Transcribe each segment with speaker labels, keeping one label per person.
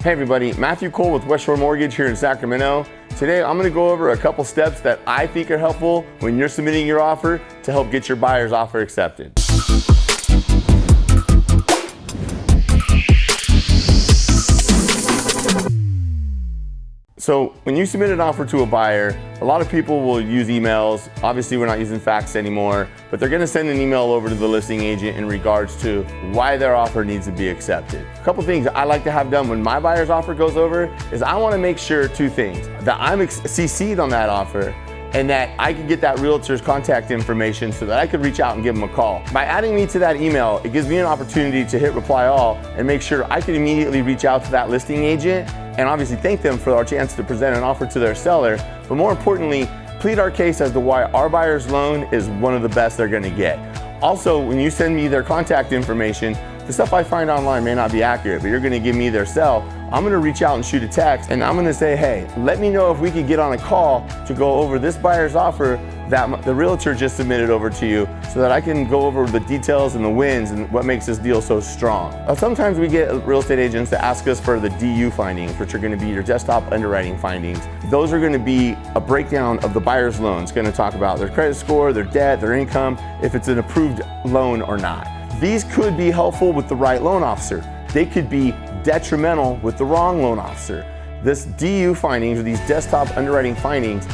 Speaker 1: Hey everybody, Matthew Cole with West Shore Mortgage here in Sacramento. Today I'm going to go over a couple steps that I think are helpful when you're submitting your offer to help get your buyer's offer accepted. So when you submit an offer to a buyer, a lot of people will use emails. Obviously we're not using fax anymore, but they're going to send an email over to the listing agent in regards to why their offer needs to be accepted. A couple things I like to have done when my buyer's offer goes over is I want to make sure two things: that I'm CC'd on that offer, and that I can get that realtor's contact information so that I could reach out and give them a call. By adding me to that email, it gives me an opportunity to hit reply all and make sure I can immediately reach out to that listing agent and obviously thank them for our chance to present an offer to their seller, but more importantly, plead our case as to why our buyer's loan is one of the best they're gonna get. Also, when you send me their contact information, the stuff I find online may not be accurate, but you're gonna give me their cell. I'm gonna reach out and shoot a text, and I'm gonna say, hey, let me know if we could get on a call to go over this buyer's offer that the realtor just submitted over to you so that I can go over the details and the wins and what makes this deal so strong. Sometimes we get real estate agents to ask us for the DU findings, which are gonna be your desktop underwriting findings. Those are gonna be a breakdown of the buyer's loan. It's gonna talk about their credit score, their debt, their income, if it's an approved loan or not. These could be helpful with the right loan officer. They could be detrimental with the wrong loan officer. This DU findings, or these desktop underwriting findings,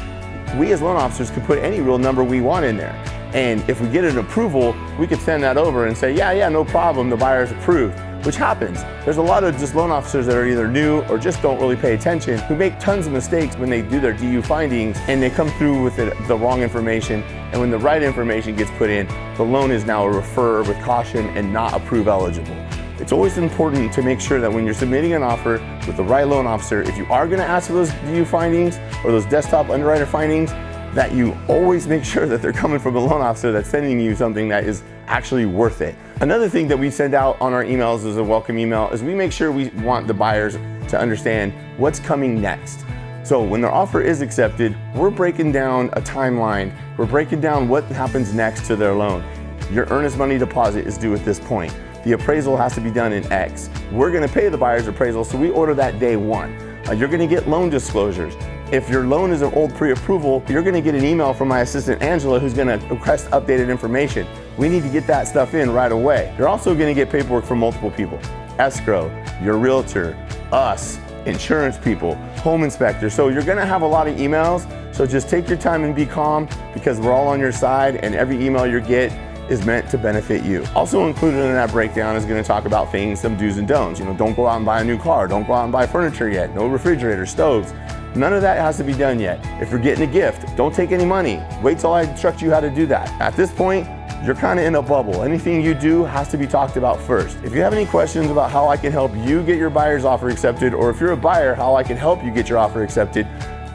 Speaker 1: we as loan officers can put any real number we want in there. And if we get an approval, we could send that over and say, yeah, no problem, the buyer's approved, which happens. There's a lot of just loan officers that are either new or just don't really pay attention, who make tons of mistakes when they do their DU findings and they come through with the wrong information. And when the right information gets put in, the loan is now a refer with caution and not approve eligible. It's always important to make sure that when you're submitting an offer with the right loan officer, if you are gonna ask for those DU findings or those desktop underwriter findings, that you always make sure that they're coming from a loan officer that's sending you something that is actually worth it. Another thing that we send out on our emails as a welcome email is we make sure we want the buyers to understand what's coming next. So when their offer is accepted, we're breaking down a timeline. We're breaking down what happens next to their loan. Your earnest money deposit is due at this point. The appraisal has to be done in X. We're gonna pay the buyer's appraisal, so we order that day one. You're gonna get loan disclosures. If your loan is an old pre-approval, you're gonna get an email from my assistant Angela who's gonna request updated information. We need to get that stuff in right away. You're also gonna get paperwork from multiple people. Escrow, your realtor, us, insurance people, home inspector. So you're gonna have a lot of emails, so just take your time and be calm because we're all on your side and every email you get is meant to benefit you. Also included in that breakdown is going to talk about things, some do's and don'ts. Don't go out and buy a new car, don't go out and buy furniture yet, no refrigerator, stoves. None of that has to be done yet. If you're getting a gift, don't take any money. Wait till I instruct you how to do that. At this point, you're kind of in a bubble. Anything you do has to be talked about first. If you have any questions about how I can help you get your buyer's offer accepted, or if you're a buyer, how I can help you get your offer accepted,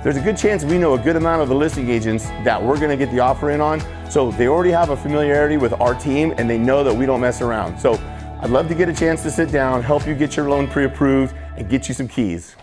Speaker 1: there's a good chance we know a good amount of the listing agents that we're gonna get the offer in on. So they already have a familiarity with our team and they know that we don't mess around. So I'd love to get a chance to sit down, help you get your loan pre-approved and get you some keys.